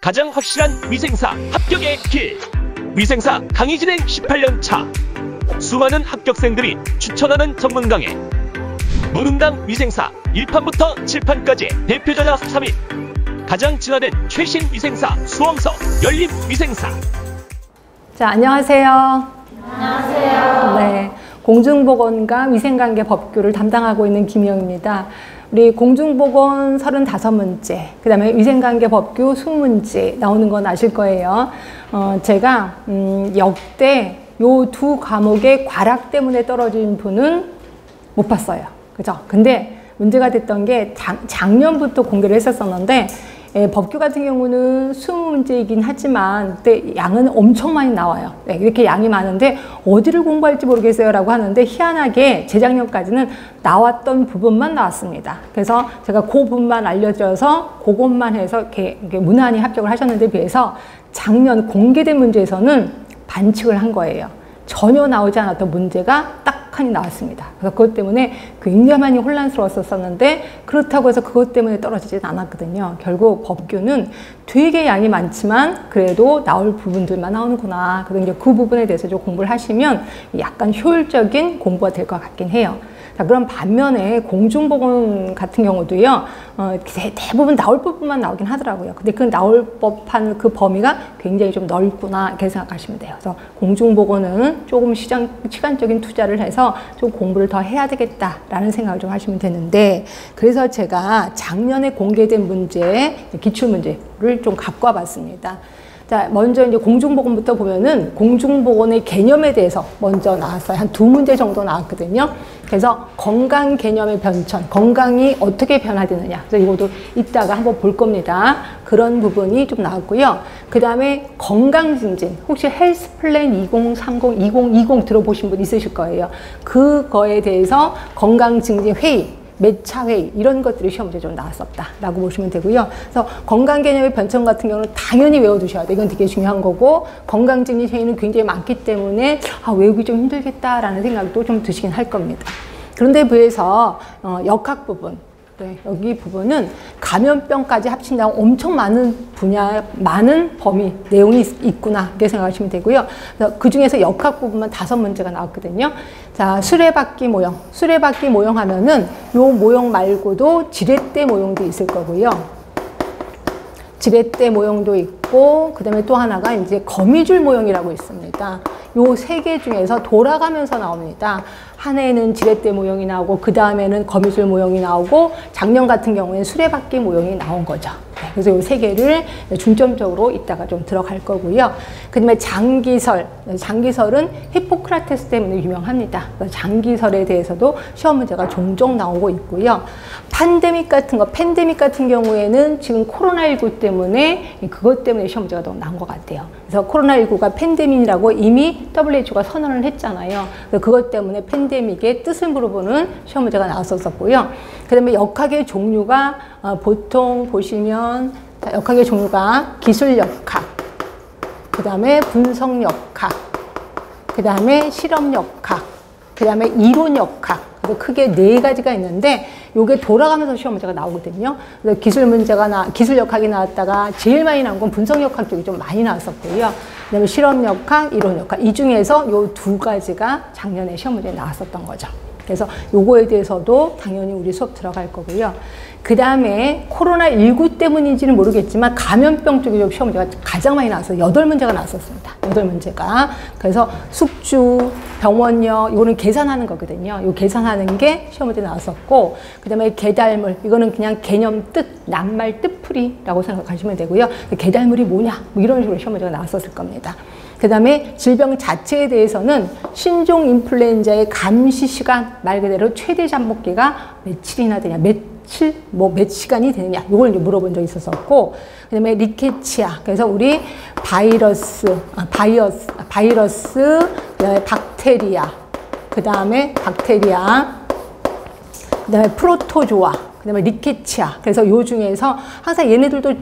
가장 확실한 위생사 합격의 길. 위생사 강의 진행 18년 차. 수많은 합격생들이 추천하는 전문 강의. 무릉당 위생사 1판부터 7판까지 대표자자 3인. 가장 진화된 최신 위생사 수험서 열린 위생사. 자, 안녕하세요. 안녕하세요. 네, 공중보건과 위생관계 법규를 담당하고 있는 김희영입니다. 우리 공중보건 35문제, 그 다음에 위생관계 법규 20문제 나오는 건 아실 거예요. 제가 역대 요 두 과목의 과락 때문에 떨어진 분은 못 봤어요. 그죠? 근데 문제가 됐던 게 작년부터 공개를 했었었는데, 법규 같은 경우는 20문제이긴 하지만 그때 양은 엄청 많이 나와요. 네, 이렇게 양이 많은데 어디를 공부할지 모르겠어요 라고 하는데, 희한하게 재작년까지는 나왔던 부분만 나왔습니다. 그래서 제가 그 부분만 알려줘서 그것만 해서 이렇게 무난히 합격을 하셨는데, 비해서 작년 공개된 문제에서는 반칙을 한 거예요. 전혀 나오지 않았던 문제가 딱 하니 나왔습니다. 그래서 그것 때문에 굉장히 많이 혼란스러웠었는데, 그렇다고 해서 그것 때문에 떨어지진 않았거든요. 결국 법규는 되게 양이 많지만 그래도 나올 부분들만 나오는구나. 그래서 그 부분에 대해서 좀 공부를 하시면 약간 효율적인 공부가 될 것 같긴 해요. 자, 그럼 반면에 공중보건 같은 경우도요, 대부분 나올 부분만 나오긴 하더라고요. 근데 그 나올 법한 그 범위가 굉장히 좀 넓구나, 이렇게 생각하시면 돼요. 그래서 공중보건은 조금 시간적인 투자를 해서 좀 공부를 더 해야 되겠다라는 생각을 좀 하시면 되는데, 그래서 제가 작년에 공개된 문제, 기출문제를 좀 갖고 와봤습니다. 자, 먼저 이제 공중보건부터 보면은 공중보건의 개념에 대해서 먼저 나왔어요. 한 2문제 정도 나왔거든요. 그래서 건강 개념의 변천, 건강이 어떻게 변화되느냐. 그래서 이것도 이따가 한번 볼 겁니다. 그런 부분이 좀 나왔고요. 그 다음에 건강 증진, 혹시 헬스 플랜 2030, 2020 들어보신 분 있으실 거예요. 그거에 대해서 건강 증진 회의, 몇 차 회의, 이런 것들이 시험 문제 좀 나왔었다라고 보시면 되고요. 그래서 건강 개념의 변천 같은 경우는 당연히 외워두셔야 돼요. 이건 되게 중요한 거고, 건강 증진 회의는 굉장히 많기 때문에 외우기 좀 힘들겠다라는 생각도 좀 드시긴 할 겁니다. 그런데 비해서 역학 부분, 네, 여기 부분은 감염병까지 합친다고 엄청 많은 분야, 많은 범위, 내용이 있구나, 이렇게 생각하시면 되고요. 그 중에서 역학 부분만 5문제가 나왔거든요. 자, 수레바퀴 모형. 수레바퀴 모형 하면은 요 모형 말고도 지렛대 모형도 있을 거고요. 지렛대 모형도 있고, 그 다음에 또 하나가 이제 거미줄 모형이라고 있습니다. 요 3개 중에서 돌아가면서 나옵니다. 한 해에는 지렛대 모형이 나오고, 그 다음에는 거미줄 모형이 나오고, 작년 같은 경우에는 수레바퀴 모형이 나온 거죠. 네, 그래서 요 3개를 중점적으로 이따가 좀 들어갈 거고요. 그 다음에 장기설. 장기설은 히포크라테스 때문에 유명합니다. 장기설에 대해서도 시험 문제가 종종 나오고 있고요. 팬데믹 같은 거, 팬데믹 같은 경우에는 지금 코로나19 때문에, 그것 때문에 시험 문제가 너무 나온 것 같아요. 그래서 코로나19가 팬데믹이라고 이미 WHO가 선언을 했잖아요. 그래서 그것 때문에 팬데믹의 뜻을 물어보는 시험 문제가 나왔었고요. 그 다음에 역학의 종류가 보통 보시면, 역학의 종류가 기술 역학, 그 다음에 분석 역학, 그 다음에 실험 역학, 그 다음에 이론 역학. 크게 4가지가 있는데, 요게 돌아가면서 시험 문제가 나오거든요. 그래서 기술 역학이 나왔다가 제일 많이 나온 건 분석 역학 쪽이 좀 많이 나왔었고요. 그다음에 실험 역학, 이론 역학. 이 중에서 요 2가지가 작년에 시험 문제에 나왔었던 거죠. 그래서 요거에 대해서도 당연히 우리 수업 들어갈 거고요. 그 다음에 코로나19 때문인지는 모르겠지만 감염병 쪽이 좀 시험 문제가 가장 많이 나왔어요. 8문제가 나왔었습니다. 8문제가. 그래서 숙주, 병원력, 이거는 계산하는 거거든요. 요 계산하는 게 시험 문제 나왔었고, 그 다음에 계달물, 이거는 그냥 개념 뜻, 낱말 뜻풀이라고 생각하시면 되고요. 계달물이 뭐냐, 뭐 이런 식으로 시험 문제가 나왔었을 겁니다. 그 다음에 질병 자체에 대해서는 신종 인플루엔자의 감시 시간, 말 그대로 최대 잠복기가 며칠이나 되냐, 몇 시간이 되느냐, 이걸 물어본 적이 있었고, 그 다음에 리케치아, 그래서 우리 바이러스, 그 다음에 박테리아, 그 다음에 프로토조아, 그 다음에 리케치아. 그래서 요 중에서 항상 얘네들도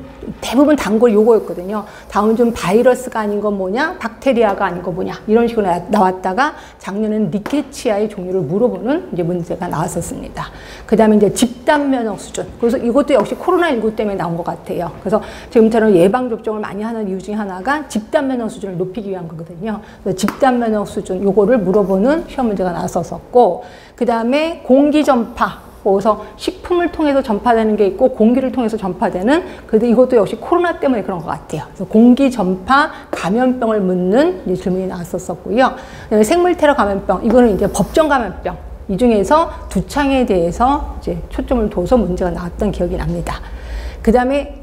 대부분 단골 요거였거든요. 다음은 좀 바이러스가 아닌 건 뭐냐? 박테리아가 아닌 거 뭐냐? 이런 식으로 나왔다가 작년에는 리케치아의 종류를 물어보는 이제 문제가 나왔었습니다. 그 다음에 이제 집단 면역 수준. 그래서 이것도 역시 코로나19 때문에 나온 것 같아요. 그래서 지금처럼 예방접종을 많이 하는 이유 중에 하나가 집단 면역 수준을 높이기 위한 거거든요. 그래서 집단 면역 수준 요거를 물어보는 시험 문제가 나왔었고, 그 다음에 공기 전파. 그래서 식품을 통해서 전파되는 게 있고 공기를 통해서 전파되는, 그래도 이것도 역시 코로나 때문에 그런 것 같아요. 그래서 공기 전파 감염병을 묻는 이제 질문이 나왔었고요. 생물 테러 감염병, 이거는 이제 법정 감염병. 이 중에서 두창에 대해서 이제 초점을 둬서 문제가 나왔던 기억이 납니다. 그 다음에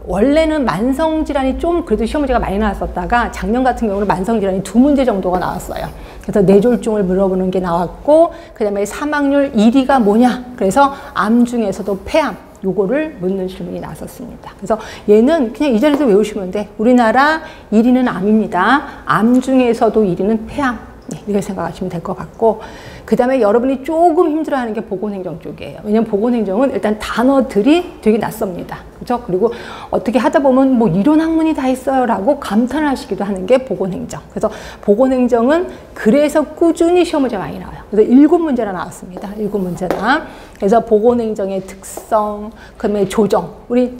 원래는 만성질환이 좀 그래도 시험 문제가 많이 나왔었다가 작년 같은 경우는 만성질환이 2문제 정도가 나왔어요. 그래서 뇌졸중을 물어보는 게 나왔고, 그 다음에 사망률 1위가 뭐냐? 그래서 암 중에서도 폐암, 요거를 묻는 질문이 나왔었습니다. 그래서 얘는 그냥 이 자리에서 외우시면 돼. 우리나라 1위는 암입니다. 암 중에서도 1위는 폐암. 네, 이렇게 생각하시면 될 것 같고, 그 다음에 여러분이 조금 힘들어하는 게 보건행정 쪽이에요. 왜냐면 보건행정은 일단 단어들이 되게 낯섭니다. 그렇죠? 그리고 어떻게 하다 보면 뭐 이런 학문이 다 있어요 라고 감탄하시기도 하는 게 보건행정. 그래서 보건행정은 그래서 꾸준히 시험 문제 많이 나와요. 그래서 7문제나 나왔습니다. 7문제나. 그래서 보건행정의 특성, 그다음에 조정, 우리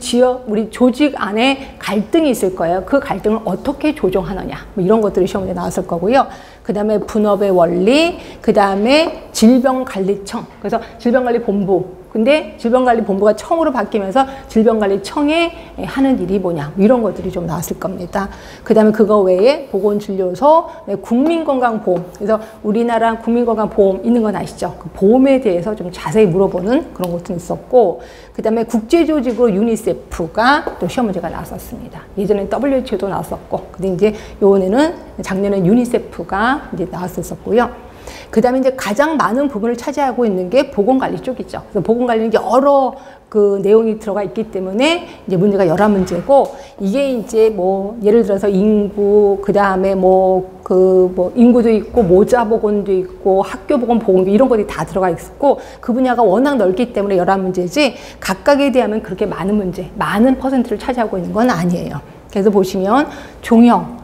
조직 안에 갈등이 있을 거예요. 그 갈등을 어떻게 조정하느냐, 뭐 이런 것들이 시험 문제 나왔을 거고요. 그 다음에 분업의 원리, 그 다음에 질병관리청, 그래서 질병관리본부. 근데 질병관리본부가 청으로 바뀌면서 질병관리청에 하는 일이 뭐냐, 이런 것들이 좀 나왔을 겁니다. 그 다음에 그거 외에 보건진료소, 국민건강보험. 그래서 우리나라 국민건강보험 있는 건 아시죠? 그 보험에 대해서 좀 자세히 물어보는 그런 것도 있었고, 그 다음에 국제조직으로 유니세프가 또 시험 문제가 나왔었습니다. 예전에 WHO도 나왔었고, 근데 이제 요번에는 작년에 유니세프가 이제 나왔었고요. 그 다음에 이제 가장 많은 부분을 차지하고 있는 게 보건관리 쪽이죠. 그래서 보건관리는 여러 그 내용이 들어가 있기 때문에 이제 문제가 11문제고, 이게 이제 뭐 예를 들어서 인구, 그 다음에 인구도 있고 모자보건도 있고 학교보건보건도 이런 것들이 다 들어가 있었고, 그 분야가 워낙 넓기 때문에 11문제지 각각에 대하면 그렇게 많은 문제, 많은 퍼센트를 차지하고 있는 건 아니에요. 그래서 보시면 종형,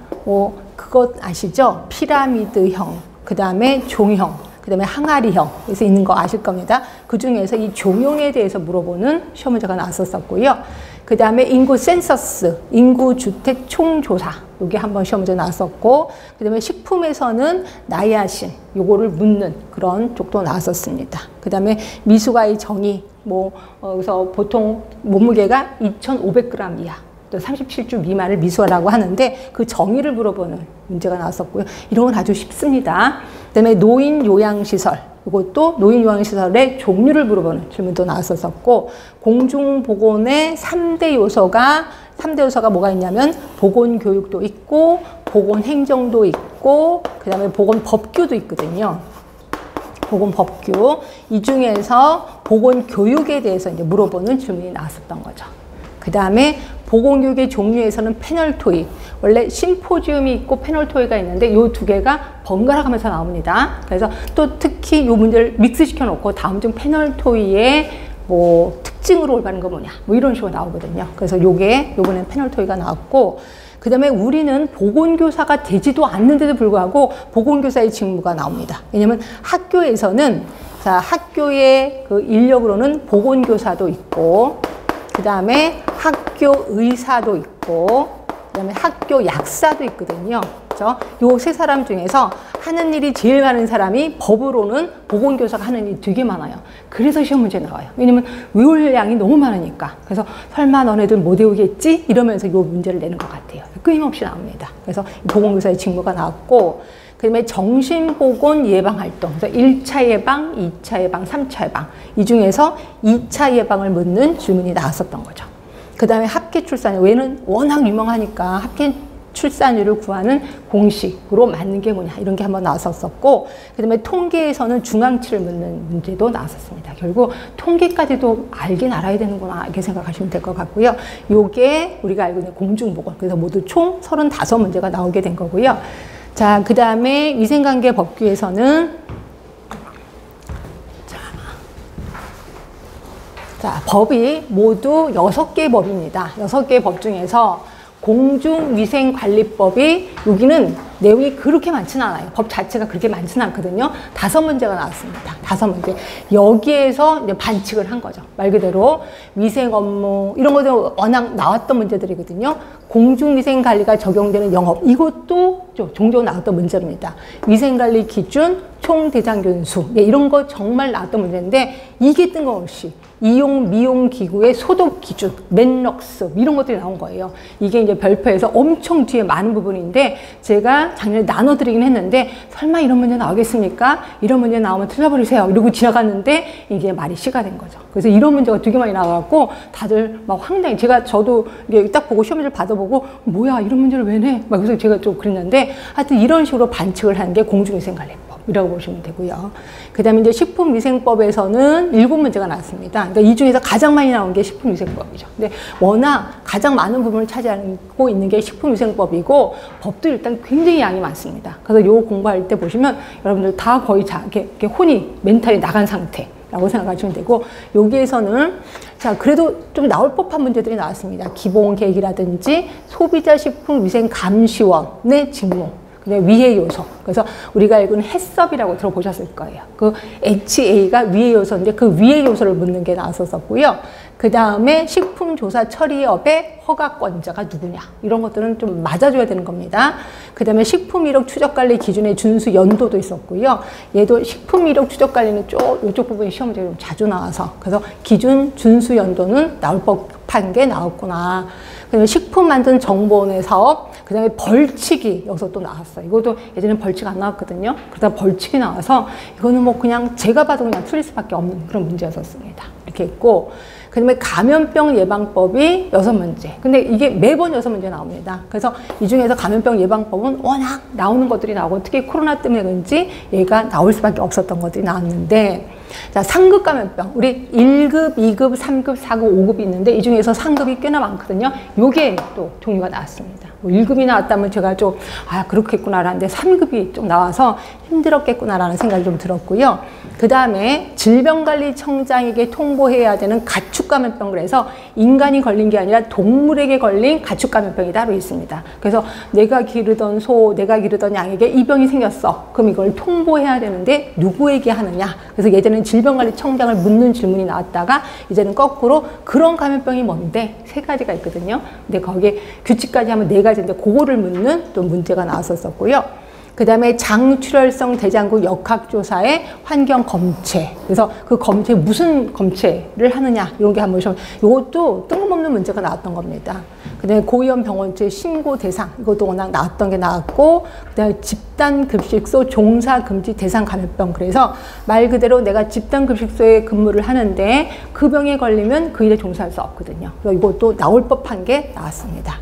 그것 아시죠? 피라미드형, 그 다음에 종형, 그 다음에 항아리형, 그래서 있는 거 아실 겁니다. 그 중에서 이 종형에 대해서 물어보는 시험 문제가 나왔었고요. 그 다음에 인구 센서스, 인구 주택 총조사, 요게 한번 시험 문제 나왔었고, 그 다음에 식품에서는 나이아신, 요거를 묻는 그런 쪽도 나왔었습니다. 그 다음에 미숙아의 정의, 그래서 보통 몸무게가 2,500g 이하. 37주 미만을 미수하라고 하는데 그 정의를 물어보는 문제가 나왔었고요. 이런 건 아주 쉽습니다. 그다음에 노인 요양시설, 이것도 노인 요양시설의 종류를 물어보는 질문도 나왔었고, 공중보건의 3대 요소가 뭐가 있냐면 보건교육도 있고 보건행정도 있고 그 다음에 보건법규도 있거든요. 보건법규, 이 중에서 보건교육에 대해서 이제 물어보는 질문이 나왔었던 거죠. 그 다음에 보건교육의 종류에서는 패널 토익, 원래 심포지움이 있고 패널 토익이 있는데 이 두 개가 번갈아 가면서 나옵니다. 그래서 또 특히 이 문제를 믹스시켜 놓고 다음 중 패널 토익의 특징으로 올바른 거 뭐냐, 이런 식으로 나오거든요. 그래서 요번엔 패널 토익가 나왔고, 그 다음에 우리는 보건교사가 되지도 않는데도 불구하고 보건교사의 직무가 나옵니다. 왜냐면 학교에서는, 학교의 그 인력으로는 보건교사도 있고, 그 다음에 학교 의사도 있고, 그 다음에 학교 약사도 있거든요. 그렇죠? 요 세 사람 중에서 하는 일이 제일 많은 사람이 법으로는 보건교사가 하는 일이 되게 많아요. 그래서 시험 문제 나와요. 왜냐면 외울 양이 너무 많으니까. 그래서 설마 너네들 못 외우겠지? 이러면서 요 문제를 내는 것 같아요. 끊임없이 나옵니다. 그래서 보건교사의 직무가 나왔고, 그 다음에 정신보건 예방활동, 그래서 1차 예방, 2차 예방, 3차 예방, 이 중에서 2차 예방을 묻는 질문이 나왔었던 거죠. 그 다음에 합계출산율, 왜는 워낙 유명하니까 합계출산율을 구하는 공식으로 맞는 게 뭐냐, 이런 게 한번 나왔었고, 그 다음에 통계에서는 중앙치를 묻는 문제도 나왔었습니다. 결국 통계까지도 알긴 알아야 되는구나, 이렇게 생각하시면 될 것 같고요. 요게 우리가 알고 있는 공중보건, 그래서 모두 총 35문제가 나오게 된 거고요. 자, 그 다음에 위생관계 법규에서는 자, 법이 모두 6개의 법입니다. 6개의 법 중에서 공중위생관리법이 여기는 내용이 그렇게 많지는 않아요. 법 자체가 그렇게 많지는 않거든요. 5문제가 나왔습니다. 5문제. 여기에서 이제 반칙을 한 거죠. 말 그대로 위생 업무 이런 것들 워낙 나왔던 문제들이거든요. 공중위생관리가 적용되는 영업 이것도 종종 나왔던 문제입니다. 위생관리 기준, 총대장균수 이런 거 정말 나왔던 문제인데 이게 뜬금없이 이용 미용 기구의 소독 기준, 맨럭스 이런 것들이 나온 거예요. 이게 이제 별표에서 엄청 뒤에 많은 부분인데 제가 작년에 나눠드리긴 했는데 설마 이런 문제 나오겠습니까? 이런 문제 나오면 틀려버리세요. 이러고 지나갔는데 이게 말이 시가 된 거죠. 그래서 이런 문제가 되게 많이 나와갖고 다들 막 황당히 저도 이게 딱 보고 시험 문제를 받아보고 뭐야 이런 문제를 왜 내? 막 그래서 제가 좀 그랬는데 하여튼 이런 식으로 반칙을 하는 게 공중위생관리법. 이라고 보시면 되고요. 그 다음에 이제 식품위생법에서는 7문제가 나왔습니다. 그러니까 이 중에서 가장 많이 나온 게 식품위생법이죠. 근데 워낙 가장 많은 부분을 차지하고 있는 게 식품위생법이고 법도 일단 굉장히 양이 많습니다. 그래서 요 공부할 때 보시면 여러분들 다 거의 이렇게 혼이 멘탈이 나간 상태라고 생각하시면 되고 여기에서는 자 그래도 좀 나올 법한 문제들이 나왔습니다. 기본계획이라든지 소비자식품위생감시원의 직무 그다음에 위해 요소. 그래서 우리가 알고 있는 해썹이라고 들어보셨을 거예요. 그 HA가 위해 요소인데 그 위해 요소를 묻는 게 나왔었고요. 그 다음에 식품조사 처리업의 허가권자가 누구냐. 이런 것들은 좀 맞아줘야 되는 겁니다. 그 다음에 식품이력 추적관리 기준의 준수 연도도 있었고요. 얘도 식품이력 추적관리는 이쪽 부분이 시험 문제가 좀 자주 나와서 그래서 기준 준수 연도는 나올 법한 게 나왔구나. 그다음에 식품 만든 정보원의 사업, 그 다음에 벌칙이 여기서 또 나왔어요. 이것도 예전에 벌칙 안 나왔거든요. 그러다 벌칙이 나와서 이거는 뭐 그냥 제가 봐도 그냥 틀릴 수밖에 없는 그런 문제였었습니다. 이렇게 있고, 그 다음에 감염병 예방법이 6문제. 근데 이게 매번 6문제 나옵니다. 그래서 이 중에서 감염병 예방법은 워낙 나오는 것들이 나오고 특히 코로나 때문에 그런지 얘가 나올 수밖에 없었던 것들이 나왔는데 자, 상급 감염병. 우리 1급, 2급, 3급, 4급, 5급이 있는데 이 중에서 상급이 꽤나 많거든요. 요게 또 종류가 나왔습니다. 뭐 1급이 나왔다면 제가 좀 그렇겠구나라는데 3급이 좀 나와서 힘들었겠구나라는 생각이 좀 들었고요. 그 다음에 질병관리청장에게 통보해야 되는 가축감염병 그래서 인간이 걸린 게 아니라 동물에게 걸린 가축감염병이 따로 있습니다. 그래서 내가 기르던 소, 내가 기르던 양에게 이 병이 생겼어. 그럼 이걸 통보해야 되는데 누구에게 하느냐. 그래서 예전에는 질병관리청장을 묻는 질문이 나왔다가 이제는 거꾸로 그런 감염병이 뭔데 3가지가 있거든요. 근데 거기에 규칙까지 하면 4가지인데 그거를 묻는 또 문제가 나왔었고요. 그 다음에 장출혈성 대장균 역학조사의 환경검체. 그래서 그 검체 무슨 검체를 하느냐 이런 게 한번 이것도 뜬금없는 문제가 나왔던 겁니다. 그 다음에 고위험병원체 신고 대상 이것도 워낙 나왔던 게 나왔고 그 다음에 집단급식소 종사금지 대상 감염병. 그래서 말 그대로 내가 집단급식소에 근무를 하는데 그 병에 걸리면 그 일에 종사할 수 없거든요. 그래서 이것도 나올 법한 게 나왔습니다.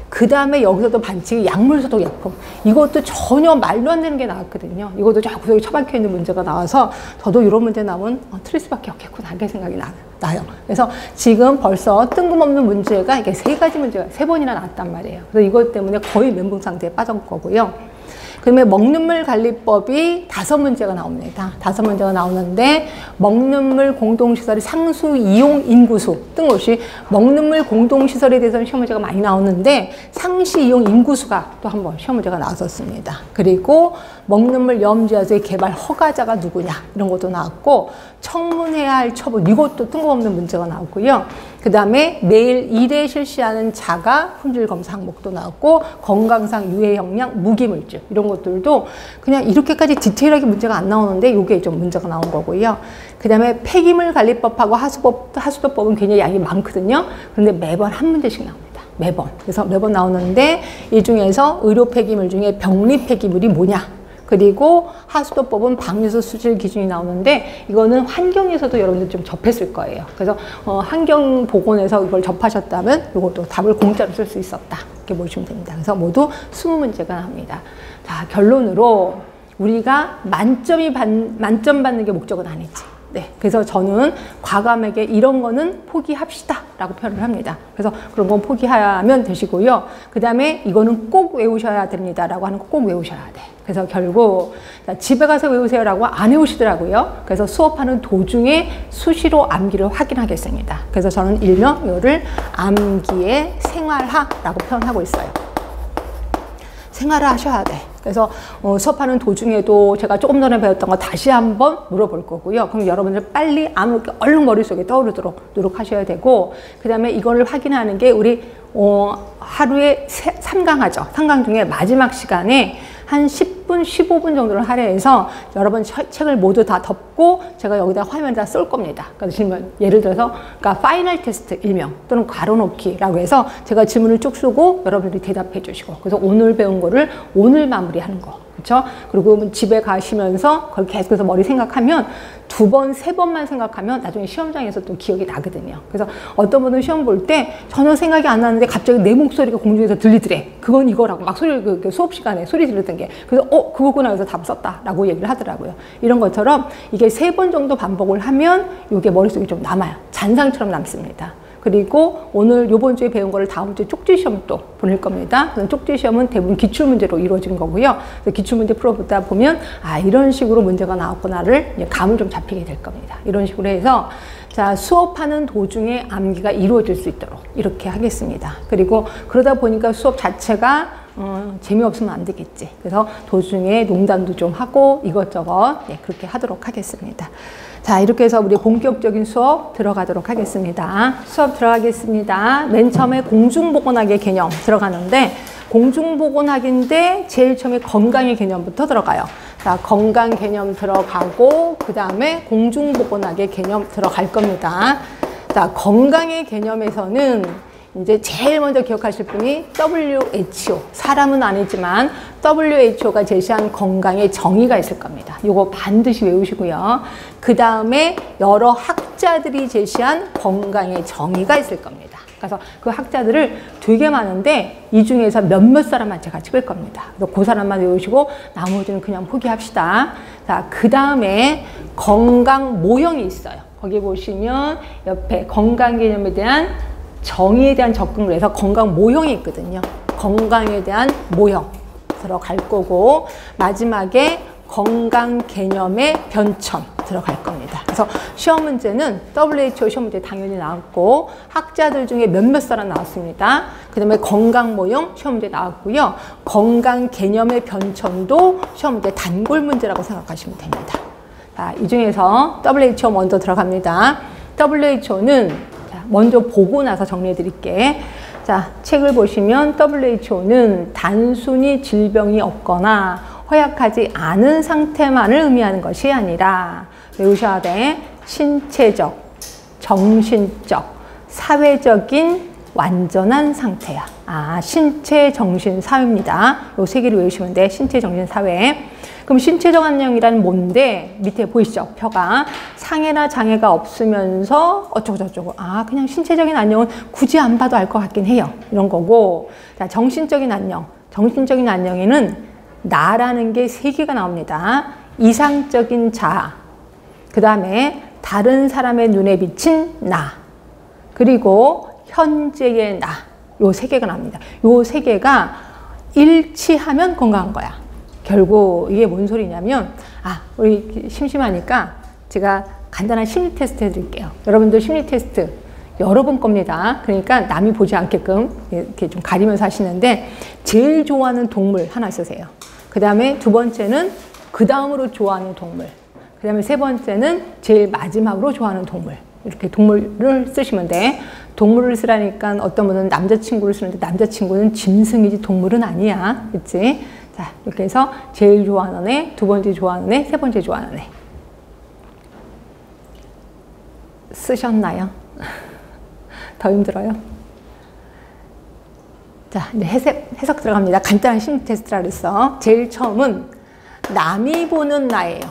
그 다음에 여기서도 반칙이 약물소독약품. 이것도 전혀 말도 안 되는 게 나왔거든요. 이것도 구석에 처박혀 있는 문제가 나와서 저도 이런 문제 나오면 틀릴 수밖에 없겠구나 이렇게 생각이 나요. 그래서 지금 벌써 뜬금없는 문제가 이게 3가지 문제가 3번이나 나왔단 말이에요. 그래서 이것 때문에 거의 멘붕 상태에 빠진 거고요. 그다음에 먹는 물 관리법이 5문제가 나옵니다. 5문제가 나오는데 먹는 물 공동시설의 상수 이용 인구수 뜬금없이 먹는 물 공동시설에 대해서는 시험 문제가 많이 나오는데 상시 이용 인구수가 또 한번 시험 문제가 나왔었습니다. 그리고 먹는 물 염지하수의 개발 허가자가 누구냐 이런 것도 나왔고 청문해야 할 처분 이것도 뜬금없는 문제가 나왔고요. 그 다음에 매일 1회 실시하는 자가 품질 검사 항목도 나왔고 건강상 유해 영양 무기물질 이런 것들도 그냥 이렇게까지 디테일하게 문제가 안 나오는데 이게 좀 문제가 나온 거고요. 그 다음에 폐기물 관리법하고 하수도법은 굉장히 양이 많거든요. 그런데 매번 한 문제씩 나옵니다. 매번. 그래서 매번 나오는데 이 중에서 의료 폐기물 중에 병리 폐기물이 뭐냐. 그리고 하수도법은 방류수 수질 기준이 나오는데 이거는 환경에서도 여러분들 좀 접했을 거예요. 그래서 환경보건에서 이걸 접하셨다면 이것도 답을 공짜로 쓸 수 있었다. 이렇게 보시면 됩니다. 그래서 모두 20문제가 나옵니다. 자, 결론으로 우리가 만점 받는 게 목적은 아니지. 네, 그래서 저는 과감하게 이런 거는 포기합시다 라고 표현을 합니다. 그래서 그런 건 포기하면 되시고요. 그 다음에 이거는 꼭 외우셔야 됩니다 라고 하는 거 꼭 외우셔야 돼. 그래서 결국 집에 가서 외우세요 라고 안 외우시더라고요. 그래서 수업하는 도중에 수시로 암기를 확인하겠습니다. 그래서 저는 일명 이거를 암기의 생활화라고 표현하고 있어요. 생활화 하셔야 돼. 그래서 수업하는 도중에도 제가 조금 전에 배웠던 거 다시 한번 물어볼 거고요. 그럼 여러분들 빨리 얼른 머릿속에 떠오르도록 노력하셔야 되고, 그 다음에 이거를 확인하는 게 우리 하루에 3강하죠. 3강 중에 마지막 시간에 한 10분, 15분 정도를 할애해서 여러분 책을 모두 다 덮고 제가 여기다 화면에다 쏠 겁니다. 그래서 질문, 예를 들어서 그러니까 파이널 테스트 일명 또는 괄호놓기라고 해서 제가 질문을 쭉 쓰고 여러분들이 대답해 주시고, 그래서 오늘 배운 거를 오늘 마무리하는 거. 그렇죠? 그리고 집에 가시면서 그걸 계속해서 머리 생각하면 2번, 3번만 생각하면 나중에 시험장에서 또 기억이 나거든요. 그래서 어떤 분은 시험 볼 때 전혀 생각이 안 나는데 갑자기 내 목소리가 공중에서 들리더래. 그건 이거라고 막 수업 시간에 소리 지르던 게. 그래서 그거구나 해서 답 썼다라고 얘기를 하더라고요. 이런 것처럼 이게 3번 정도 반복을 하면 이게 머릿속에 좀 남아요. 잔상처럼 남습니다. 그리고 오늘 요번 주에 배운 거를 다음 주에 쪽지 시험 또 보낼 겁니다. 그래서 쪽지 시험은 대부분 기출문제로 이루어진 거고요. 그래서 기출문제 풀어보다 보면 이런 식으로 문제가 나왔구나를 이제 감을 좀 잡히게 될 겁니다. 이런 식으로 해서 자, 수업하는 도중에 암기가 이루어질 수 있도록 이렇게 하겠습니다. 그리고 그러다 보니까 수업 자체가 재미없으면 안 되겠지. 그래서 도중에 농담도 좀 하고 이것저것 그렇게 하도록 하겠습니다. 자, 이렇게 해서 우리 본격적인 수업 들어가도록 하겠습니다. 수업 들어가겠습니다. 맨 처음에 공중보건학의 개념 들어가는데, 공중보건학인데 제일 처음에 건강의 개념부터 들어가요. 자, 건강 개념 들어가고 그 다음에 공중보건학의 개념 들어갈 겁니다. 자, 건강의 개념에서는 이제 제일 먼저 기억하실 분이 WHO, 사람은 아니지만 WHO가 제시한 건강의 정의가 있을 겁니다. 이거 반드시 외우시고요. 그 다음에 여러 학자들이 제시한 건강의 정의가 있을 겁니다. 그래서 그 학자들을 되게 많은데 이 중에서 몇몇 사람만 제가 찍을 겁니다. 그래서 그 사람만 외우시고 나머지는 그냥 포기합시다. 자, 그 다음에 건강 모형이 있어요. 거기 보시면 옆에 건강 개념에 대한 정의에 대한 접근을 해서 건강 모형이 있거든요. 건강에 대한 모형 들어갈 거고, 마지막에 건강 개념의 변천 들어갈 겁니다. 그래서 시험 문제는 WHO 시험 문제 당연히 나왔고 학자들 중에 몇몇 사람 나왔습니다. 그 다음에 건강 모형 시험 문제 나왔고요. 건강 개념의 변천도 시험 문제 단골 문제라고 생각하시면 됩니다. 자, 이 중에서 WHO 먼저 들어갑니다. WHO는 먼저 보고 나서 정리해 드릴게. 자, 책을 보시면 WHO는 단순히 질병이 없거나 허약하지 않은 상태만을 의미하는 것이 아니라 외우셔야 돼. 신체적, 정신적, 사회적인 완전한 상태야. 신체, 정신, 사회입니다. 요 세 개를 외우시면 돼. 신체, 정신, 사회. 그럼 신체적 안녕이란 뭔데? 밑에 보이시죠? 표가 상해나 장애가 없으면서 어쩌고저쩌고. 그냥 신체적인 안녕은 굳이 안 봐도 알 것 같긴 해요. 이런 거고. 자, 정신적인 안녕. 정신적인 안녕에는 나라는 게 3개가 나옵니다. 이상적인 자아. 그 다음에 다른 사람의 눈에 비친 나. 그리고 현재의 나. 요 3개가 나옵니다. 요 3개가 일치하면 건강한 거야. 결국 이게 뭔 소리냐면, 우리 심심하니까 제가 간단한 심리 테스트 해드릴게요. 여러분들 심리 테스트 여러 번 겁니다. 그러니까 남이 보지 않게끔 이렇게 좀 가리면서 하시는데, 제일 좋아하는 동물 하나 쓰세요. 그 다음에 2번째는 그 다음으로 좋아하는 동물. 그 다음에 3번째는 제일 마지막으로 좋아하는 동물. 이렇게 동물을 쓰시면 돼. 동물을 쓰라니까 어떤 분은 남자친구를 쓰는데 남자친구는 짐승이지 동물은 아니야. 그치? 자, 이렇게 해서 제일 좋아하는 애, 2번째 좋아하는 애, 3번째 좋아하는 애. 쓰셨나요? 더 힘들어요? 자, 이제 해석 들어갑니다. 간단한 심리 테스트라 그랬어. 제일 처음은 남이 보는 나예요.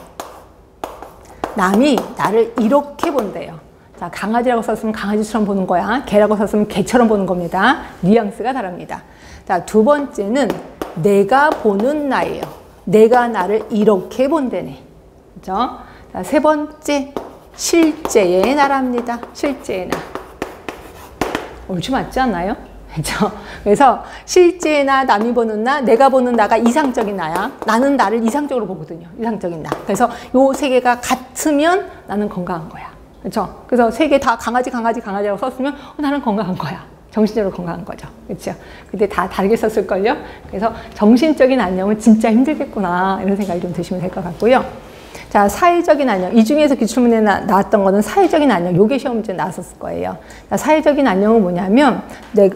남이 나를 이렇게 본대요. 자, 강아지라고 썼으면 강아지처럼 보는 거야. 개라고 썼으면 개처럼 보는 겁니다. 뉘앙스가 다릅니다. 자, 2번째는 내가 보는 나예요. 내가 나를 이렇게 본다네. 그죠? 자, 3번째 실제의 나라입니다. 실제의 나. 옳지 맞지 않나요? 그렇죠? 그래서 실제의 나, 남이 보는 나, 내가 보는 나가 이상적인 나야. 나는 나를 이상적으로 보거든요. 이상적인 나. 그래서 요 세 개가 같으면 나는 건강한 거야. 그렇죠? 그래서 세 개 다 강아지라고 썼으면 나는 건강한 거야. 정신적으로 건강한 거죠. 그렇죠? 근데 다 다르게 썼을걸요? 그래서 정신적인 안녕은 진짜 힘들겠구나 이런 생각이 좀 드시면 될 것 같고요. 자, 사회적인 안녕. 이 중에서 기출문에 나왔던 거는 사회적인 안녕. 요게 시험 문제 나왔었을 거예요. 자, 사회적인 안녕은 뭐냐면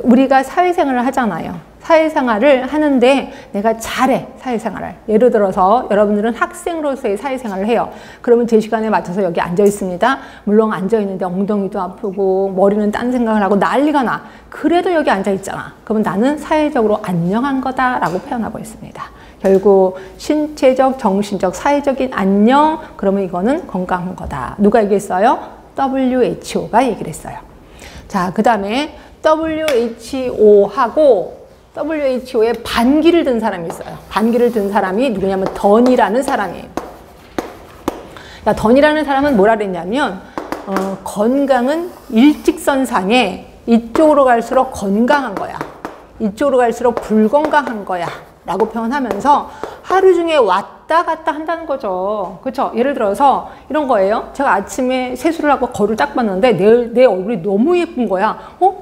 우리가 사회생활을 하잖아요. 사회생활을 하는데 내가 잘해, 사회생활을. 예를 들어서 여러분들은 학생으로서의 사회생활을 해요. 그러면 제 시간에 맞춰서 여기 앉아 있습니다. 물론 앉아 있는데 엉덩이도 아프고 머리는 딴 생각을 하고 난리가 나. 그래도 여기 앉아 있잖아. 그러면 나는 사회적으로 안녕한 거다라고 표현하고 있습니다. 결국 신체적, 정신적, 사회적인 안녕, 그러면 이거는 건강한 거다. 누가 얘기했어요? WHO가 얘기를 했어요. 자, 그 다음에 WHO하고 WHO에 반기를 든 사람이 있어요. 반기를 든 사람이 누구냐면 던이라는 사람이에요. 그러니까 던이라는 사람은 뭐라 그랬냐면 건강은 일직선상에 이쪽으로 갈수록 건강한 거야. 이쪽으로 갈수록 불건강한 거야. 라고 표현하면서 하루 중에 왔다 갔다 한다는 거죠. 그렇죠? 예를 들어서 이런 거예요. 제가 아침에 세수를 하고 거울을 딱 봤는데 내 얼굴이 너무 예쁜 거야.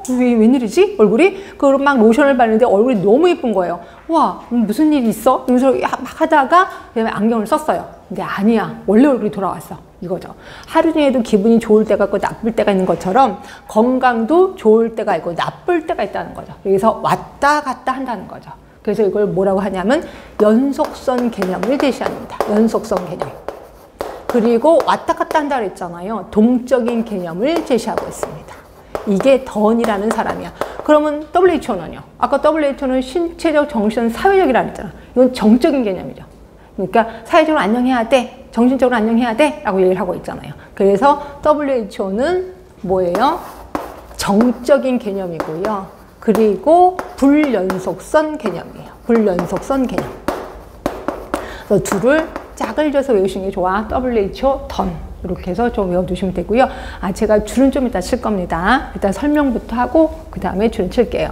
웬일이지? 얼굴이? 그걸 막 로션을 바르는데 얼굴이 너무 예쁜 거예요. 와, 무슨 일이 있어? 이러면서 막 하다가 그다음에 안경을 썼어요. 근데 아니야. 원래 얼굴이 돌아왔어. 이거죠. 하루 중에도 기분이 좋을 때가 있고 나쁠 때가 있는 것처럼 건강도 좋을 때가 있고 나쁠 때가 있다는 거죠. 여기서 왔다 갔다 한다는 거죠. 그래서 이걸 뭐라고 하냐면 연속선 개념을 제시합니다. 연속선 개념. 그리고 왔다 갔다 한다 그랬잖아요. 동적인 개념을 제시하고 있습니다. 이게 던이라는 사람이야. 그러면 WHO는요? 아까 WHO는 신체적, 정신적, 사회적이라 그랬잖아. 이건 정적인 개념이죠. 그러니까 사회적으로 안녕해야 돼. 정신적으로 안녕해야 돼. 라고 얘기를 하고 있잖아요. 그래서 WHO는 뭐예요? 정적인 개념이고요. 그리고 불연속선 개념이에요. 불연속선 개념. 그래서 둘을 짝을 져서 외우시는 게 좋아. WHO, 던. 이렇게 해서 좀 외워두시면 되고요. 제가 줄은 좀 이따 칠 겁니다. 일단 설명부터 하고 그 다음에 줄은 칠게요.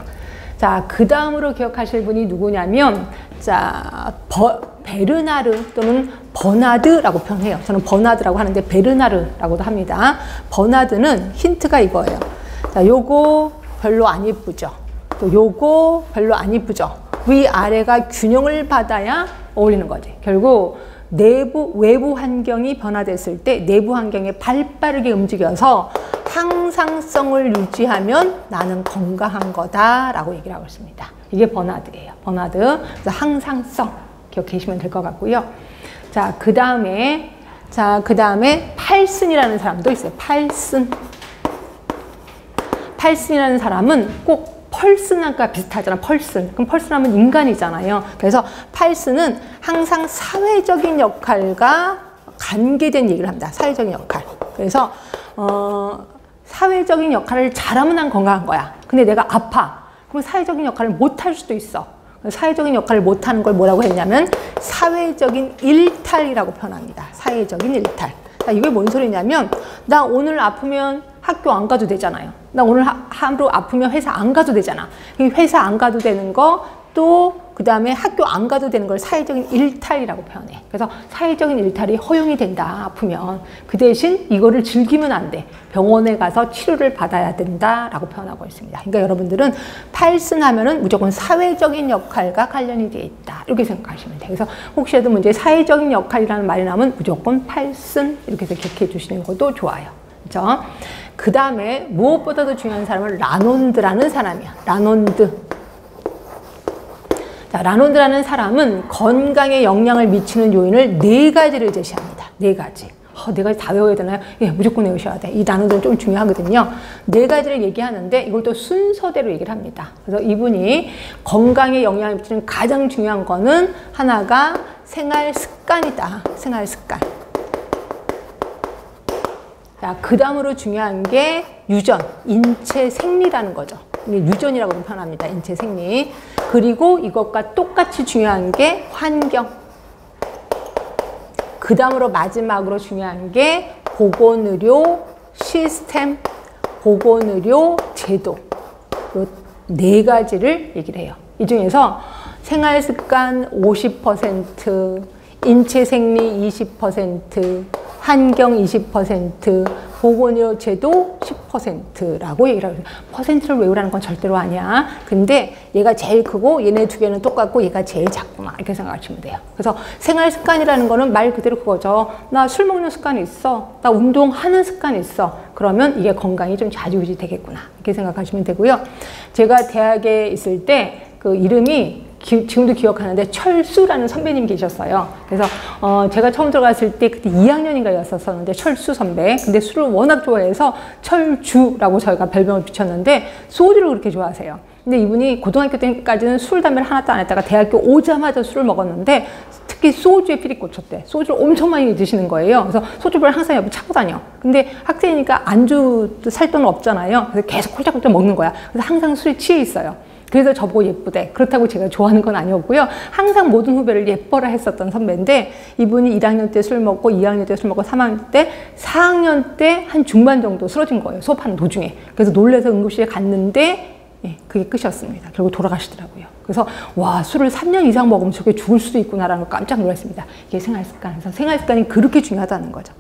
자, 그 다음으로 기억하실 분이 누구냐면 베르나르 또는 버나드라고 표현해요. 저는 버나드라고 하는데 베르나르라고도 합니다. 버나드는 힌트가 이거예요. 자, 요거 별로 안 예쁘죠. 또 요거 별로 안 예쁘죠. 위아래가 균형을 받아야 어울리는 거지. 결국 외부 환경이 변화됐을 때 내부 환경에 발빠르게 움직여서 항상성을 유지하면 나는 건강한 거다라고 얘기를 하고 있습니다. 이게 버나드예요. 버나드. 그래서 항상성 기억하시면 될 것 같고요. 자, 그 다음에 팔슨이라는 사람도 있어요. 팔슨이라는 사람은 꼭 펄슨과 비슷하잖아. 펄슨. 그럼 펄슨하면 인간이잖아요. 그래서 팔슨은 항상 사회적인 역할과 관계된 얘기를 합니다. 사회적인 역할. 그래서 사회적인 역할을 잘하면 난 건강한 거야. 근데 내가 아파. 그럼 사회적인 역할을 못할 수도 있어. 사회적인 역할을 못하는 걸 뭐라고 했냐면 사회적인 일탈이라고 표현합니다. 사회적인 일탈. 이게 뭔 소리냐면 나 오늘 아프면 학교 안 가도 되잖아요. 나 오늘 하루 아프면 회사 안 가도 되잖아. 회사 안 가도 되는 거 또 그 다음에 학교 안 가도 되는 걸 사회적인 일탈이라고 표현해. 그래서 사회적인 일탈이 허용이 된다. 아프면. 그 대신 이거를 즐기면 안 돼. 병원에 가서 치료를 받아야 된다라고 표현하고 있습니다. 그러니까 여러분들은 팔슨 하면은 무조건 사회적인 역할과 관련이 되어 있다. 이렇게 생각하시면 돼요. 그래서 혹시라도 문제에 사회적인 역할이라는 말이 나오면 무조건 팔슨 이렇게 해서 기억해 주시는 것도 좋아요. 그렇죠? 그 다음에 무엇보다도 중요한 사람은 라논드라는 사람이야. 라논드. 자, 라논드라는 사람은 건강에 영향을 미치는 요인을 4가지를 제시합니다. 4가지. 4가지 다 외워야 되나요? 예, 무조건 외우셔야 돼. 이 라논드는 좀 중요하거든요. 4가지를 얘기하는데 이걸 또 순서대로 얘기를 합니다. 그래서 이분이 건강에 영향을 미치는 가장 중요한 거는 하나가 생활 습관이다. 생활 습관. 자, 그 다음으로 중요한 게 유전, 인체 생리라는 거죠. 이게 유전이라고 표현합니다. 인체 생리. 그리고 이것과 똑같이 중요한 게 환경. 그 다음으로 마지막으로 중요한 게 보건의료 시스템, 보건의료 제도, 요 네 가지를 얘기를 해요. 이 중에서 생활습관 50%, 인체생리 20%, 환경 20%, 보건의료 제도 10%라고 얘기를 하고, 퍼센트를 외우라는 건 절대로 아니야. 근데 얘가 제일 크고 얘네 두 개는 똑같고 얘가 제일 작구나, 이렇게 생각하시면 돼요. 그래서 생활습관이라는 거는 말 그대로 그거죠. 나 술 먹는 습관이 있어, 나 운동하는 습관이 있어, 그러면 이게 건강이 좀 좌지우지 되겠구나, 이렇게 생각하시면 되고요. 제가 대학에 있을 때 그 이름이 지금도 기억하는데 철수라는 선배님 계셨어요. 그래서 제가 처음 들어갔을 때 그때 2학년인가였었는데 철수 선배. 근데 술을 워낙 좋아해서 철주라고 저희가 별명을 붙였는데 소주를 그렇게 좋아하세요. 근데 이분이 고등학교 때까지는 술, 담배를 하나도 안 했다가 대학교 오자마자 술을 먹었는데 특히 소주에 필이 꽂혔대. 소주를 엄청 많이 드시는 거예요. 그래서 소주를 항상 옆에 차고 다녀. 근데 학생이니까 안주 살 돈은 없잖아요. 그래서 계속 콜짝콜짝 먹는 거야. 그래서 항상 술에 취해 있어요. 그래서 저보고 예쁘대. 그렇다고 제가 좋아하는 건 아니었고요. 항상 모든 후배를 예뻐라 했었던 선배인데, 이분이 1학년 때 술 먹고 2학년 때 술 먹고 3학년 때 4학년 때 한 중반 정도 쓰러진 거예요. 수업하는 도중에. 그래서 놀래서 응급실에 갔는데 그게 끝이었습니다. 결국 돌아가시더라고요. 그래서 와, 술을 3년 이상 먹으면 저게 죽을 수도 있구나라는 걸 깜짝 놀랐습니다. 이게 생활습관. 그래서 생활습관이 그렇게 중요하다는 거죠.